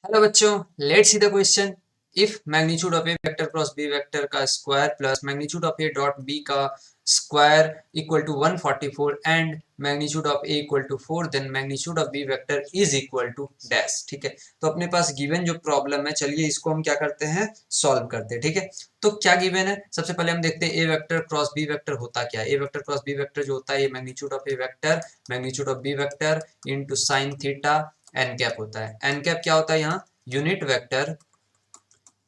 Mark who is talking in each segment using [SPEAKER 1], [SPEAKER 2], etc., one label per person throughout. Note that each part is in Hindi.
[SPEAKER 1] हेलो बच्चों, let's see the question. If magnitude of A vector cross B vector का square plus magnitude of A dot B का square equal to 144 and magnitude of A equal to 4, then magnitude of B vector is equal to dash. ठीक है, तो अपने पास गिवन जो प्रॉब्लम है, चलिए इसको हम क्या करते हैं, सॉल्व करते हैं। ठीक है, तो क्या गिवन है, सबसे पहले हम देखते हैं A vector cross B vector होता क्या है। A vector cross B vector जो होता है, ये magnitude of A vector magnitude of B vector into sine theta N cap होता है। एन कैप क्या होता है, यहाँ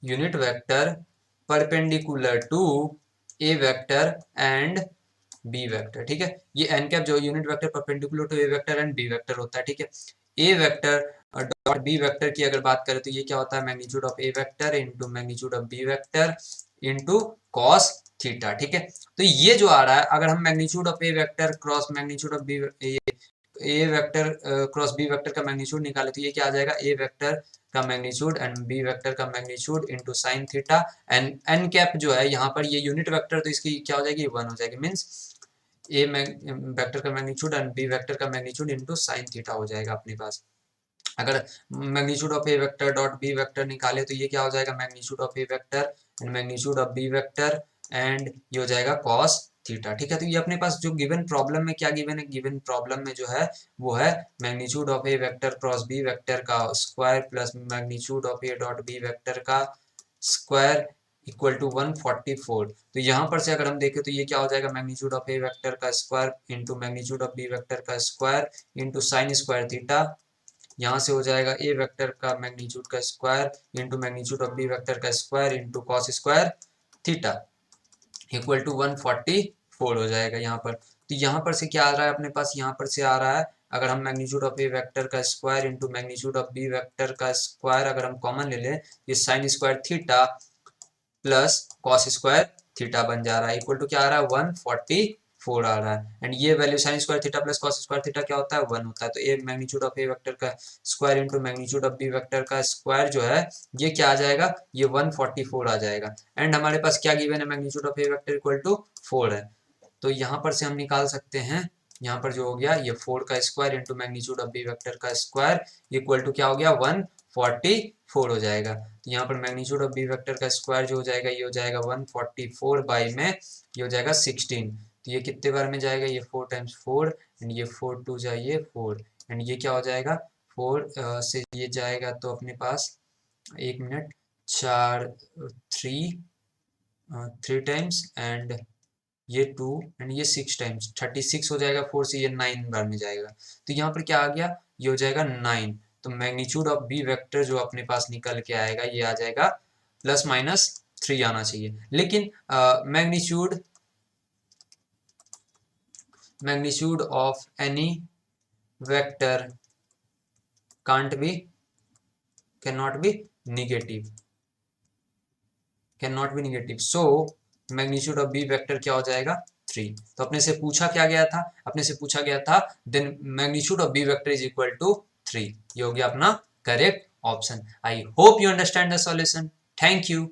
[SPEAKER 1] unit vector perpendicular to A vector and B vector. ठीक है, ये एन कैप जो unit vector perpendicular to A vector and B vector होता है। ठीक है, A vector dot B vector की अगर बात करें तो ये क्या होता है, magnitude of A vector into magnitude of B vector into cos theta. ठीक है, तो ये जो आ रहा है, अगर हम magnitude of A vector cross magnitude of B A vector cross B vector का मैग्नीट्यूड निकाले तो ये क्या आ जाएगा, ए वेक्टर का मैग्नीट्यूड एंड बी वेक्टर का magnitude into sine theta and N cap जो है यहाँ पर ये यूनिट वेक्टर, तो इसकी क्या हो जाएगी, 1 हो जाएगी। मींस ए वेक्टर का मैग्नीट्यूड एंड बी वेक्टर का मैग्नीट्यूड इनटू साइन थीटा हो जाएगा अपने पास। अगर magnitude of A vector dot B vector निकाले तो ये क्या हो जाएगा, magnitude of A vector and magnitude of B vector and ये हो जाएगा कॉस थीटा। ठीक है, तो ये अपने पास जो गिवन प्रॉब्लम में क्या गिवन है, गिवन प्रॉब्लम में जो है वो है magnitude of A vector cross B vector का square plus magnitude of A dot B vector का स्क्वायर इक्वल टू 144। तो यहाँ पर से अगर हम देखें तो ये क्या हो जाएगा, मैग्नीट्यूड ऑफ ए वेक्टर का square into magnitude of B vector का square into sine square theta. यहाँ से हो जाएगा ए वेक्टर का मैग्नीट्यूड का square into magnitude of B vector का square into cos square theta equal to 144 हो जाएगा यहाँ पर। तो यहाँ पर से क्या आ रहा है अपने पास, यहाँ पर से आ रहा है, अगर हम मैग्नीट्यूड ऑफ ए वेक्टर का square into magnitude of B vector का स्क्वायर अगर हम कॉमन ले लें, ये sine square theta plus cos square theta बन जा रहा है, इक्वल टू क्या आ रहा है, 144 आ रहा है। एंड ये value sine square theta plus cos square theta क्या होता है, 1 होता है। तो A magnitude of A vector का square into magnitude of B vector का स्क्वायर जो है ये क्या आ जाएगा, ये 144 आ जाएगा। एंड हमारे पास क्या गिवन है, magnitude of A vector equal to 4 है। तो यहाँ पर से हम निकाल सकते हैं, यहाँ पर जो हो गया ये 4 का square into magnitude of B vector का स्क्वायर इक्वल टू क्या हो गया, 144 हो जाएगा। तो यहाँ पर मैग्नीट्यूड ऑफ बी वेक्टर का स्क्वायर जो हो जाएगा, ये हो जाएगा 144 बाई में ये हो जाएगा 16। तो ये कितने बार में जाएगा, ये 4 टाइम्स 4 एंड ये 4 टू जाइए 4 एंड ये क्या हो जाएगा, 4 से ये जाएगा तो अपने पास 1 मिनट 4 3 टाइम्स एंड ये 2 एंड ये 6 टाइम्स 36 हो जाएगा। 4 से ये 9 बार में जाएगा। तो यहाँ पर क्या आ गया, ये हो जाएगा 9। तो मैग्नीट्यूड ऑफ बी वेक्टर जो अपने पास निकल के आएगा ये आ जाएगा प्लस माइनस 3 आना चाहिए। लेकिन magnitude of any vector can't be cannot be negative so magnitude of B vector क्या हो जाएगा, 3। तो अपने से पूछा क्या गया था, अपने से पूछा गया था then magnitude of B vector is equal to 3। ये हो गया अपना correct option. I hope you understand the solution. Thank you.